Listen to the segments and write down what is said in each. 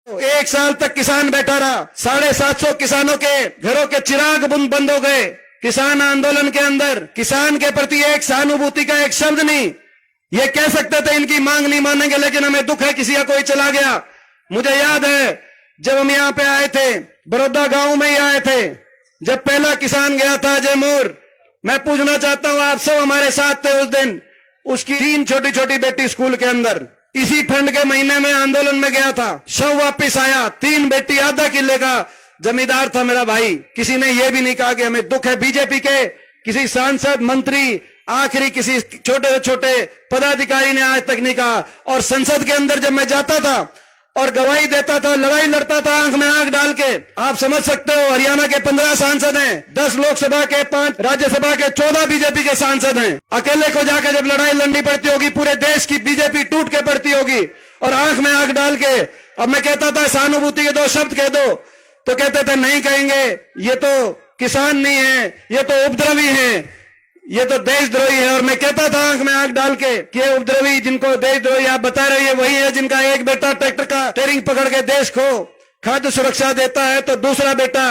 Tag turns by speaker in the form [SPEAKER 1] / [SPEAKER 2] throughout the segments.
[SPEAKER 1] एक साल तक किसान बैठा रहा। 750 किसानों के घरों के चिराग बंद हो गए। किसान आंदोलन के अंदर किसान के प्रति एक सहानुभूति का एक शब्द नहीं। ये कह सकते थे इनकी मांग नहीं मानेंगे, लेकिन हमें दुख है किसी का कोई चला गया। मुझे याद है जब हम यहाँ पे आए थे, बड़ौदा गांव में ही आए थे, जब पहला किसान गया था जयमोर। मैं पूछना चाहता हूं, आप सब हमारे साथ थे उस दिन। उसकी 3 छोटी छोटी बेटी स्कूल के अंदर, इसी ठंड के महीने में आंदोलन में गया था। शव वापिस आया, 3 बेटी, आधा किले का जमींदार था मेरा भाई। किसी ने यह भी नहीं कहा कि हमें दुख है बीजेपी के किसी सांसद, मंत्री, आखिरी किसी छोटे से छोटे पदाधिकारी ने आज तक नहीं कहा। और संसद के अंदर जब मैं जाता था और गवाही देता था, लड़ाई लड़ता था आंख में आंख डाल के, आप समझ सकते हो हरियाणा के 15 सांसद हैं, 10 लोकसभा के, 5 राज्यसभा के, 14 बीजेपी के सांसद हैं। अकेले को जाकर जब लड़ाई लड़नी पड़ती होगी, पूरे देश की बीजेपी टूट के पड़ती होगी, और आंख में आंख डाल के अब मैं कहता था सहानुभूति के 2 शब्द कह दो, तो कहते थे नहीं कहेंगे, ये तो किसान नहीं है, ये तो उपद्रवी है, ये तो देशद्रोही है। और मैं कहता था आंख में आंख डाल के कि ये उपद्रवी, जिनको देशद्रोही आप बता रहे हैं, वही है जिनका एक बेटा ट्रैक्टर का स्टीयरिंग पकड़ के देश को खाद्य सुरक्षा देता है, तो दूसरा बेटा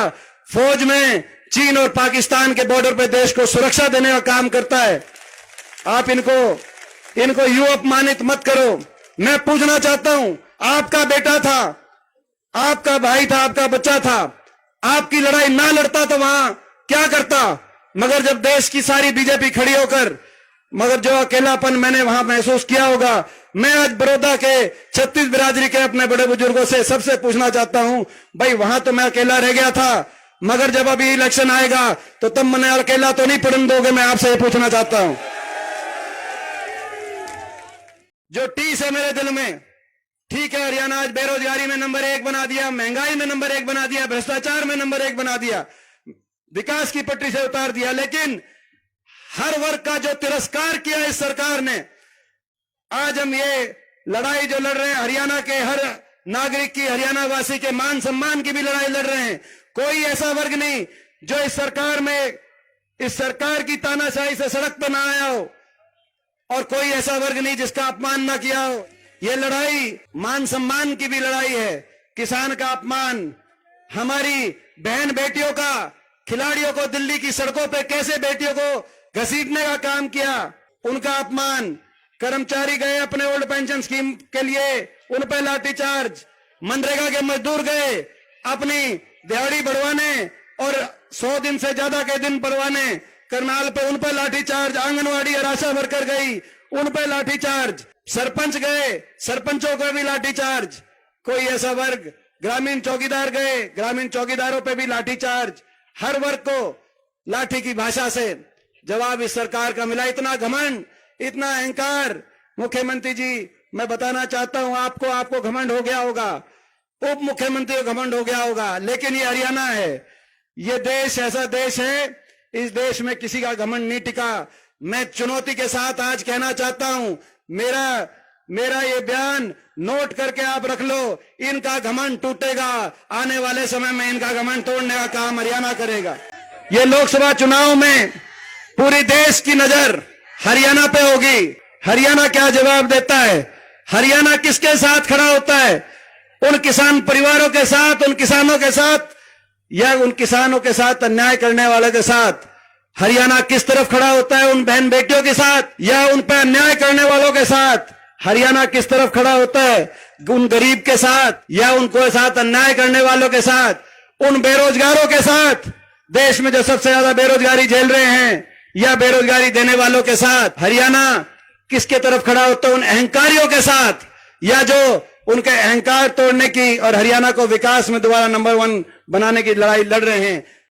[SPEAKER 1] फौज में चीन और पाकिस्तान के बॉर्डर पे देश को सुरक्षा देने का काम करता है। आप इनको यूं अपमानित मत करो। मैं पूछना चाहता हूं, आपका बेटा था, आपका भाई था, आपका बच्चा था, आपकी लड़ाई ना लड़ता तो वहां क्या करता? मगर जब देश की सारी बीजेपी खड़ी होकर, मगर जो अकेलापन मैंने वहां महसूस किया होगा, मैं आज बड़ौदा के 36 बिरादरी के अपने बड़े बुजुर्गों से सबसे पूछना चाहता हूं, भाई वहां तो मैं अकेला रह गया था, मगर जब अभी इलेक्शन आएगा तो तब मैंने अकेला तो नहीं पड़ने दोगे? मैं आपसे पूछना चाहता हूं। जो टीस है मेरे दिल में, ठीक है हरियाणा आज बेरोजगारी में नंबर 1 बना दिया, महंगाई में नंबर 1 बना दिया, भ्रष्टाचार में नंबर 1 बना दिया, विकास की पटरी से उतार दिया, लेकिन हर वर्ग का जो तिरस्कार किया इस सरकार ने, आज हम ये लड़ाई जो लड़ रहे हैं, हरियाणा के हर नागरिक की, हरियाणा वासी के मान सम्मान की भी लड़ाई लड़ रहे हैं। कोई ऐसा वर्ग नहीं जो इस सरकार की तानाशाही से सड़क पर ना आया हो, और कोई ऐसा वर्ग नहीं जिसका अपमान ना किया हो। ये लड़ाई मान सम्मान की भी लड़ाई है। किसान का अपमान, हमारी बहन बेटियों का, खिलाड़ियों को दिल्ली की सड़कों पे कैसे बेटियों को घसीटने का काम किया, उनका अपमान, कर्मचारी गए अपने ओल्ड पेंशन स्कीम के लिए, उन पे लाठीचार्ज, मनरेगा के मजदूर गए अपनी दिहाड़ी बढ़वाने और 100 दिन से ज्यादा के दिन बढ़वाने, करनाल पे उन पे लाठीचार्ज, आंगनवाड़ी और आशा वर्कर गई, उन पे लाठीचार्ज, सरपंच गए, सरपंचों को भी लाठीचार्ज, कोई ऐसा वर्ग, ग्रामीण चौकीदार गए, ग्रामीण चौकीदारों पे भी लाठीचार्ज, हर वर्ग को लाठी की भाषा से जवाब इस सरकार का मिला। इतना घमंड, इतना अहंकार, मुख्यमंत्री जी मैं बताना चाहता हूं आपको घमंड हो गया होगा, उप मुख्यमंत्री को घमंड हो गया होगा, लेकिन ये हरियाणा है, ये देश ऐसा देश है, इस देश में किसी का घमंड नहीं टिका। मैं चुनौती के साथ आज कहना चाहता हूं, मेरा ये बयान नोट करके आप रख लो, इनका घमंड टूटेगा, आने वाले समय में इनका घमंड तोड़ने का काम हरियाणा करेगा। ये लोकसभा चुनाव में पूरी देश की नजर हरियाणा पे होगी। हरियाणा क्या जवाब देता है, हरियाणा किसके साथ खड़ा होता है? उन किसान परिवारों के साथ, उन किसानों के साथ, या उन किसानों के साथ अन्याय करने वाले के साथ? हरियाणा किस तरफ खड़ा होता है? उन बहन बेटियों के साथ या उन पर अन्याय करने वालों के साथ? हरियाणा किस तरफ खड़ा होता है? उन गरीब के साथ या उनको साथ अन्याय करने वालों के साथ? उन बेरोजगारों के साथ, देश में जो सबसे ज्यादा बेरोजगारी झेल रहे हैं, या बेरोजगारी देने वालों के साथ? हरियाणा किसके तरफ खड़ा होता है? उन अहंकारियों के साथ, या जो उनके अहंकार तोड़ने की और हरियाणा को विकास में दोबारा नंबर 1 बनाने की लड़ाई लड़ रहे हैं?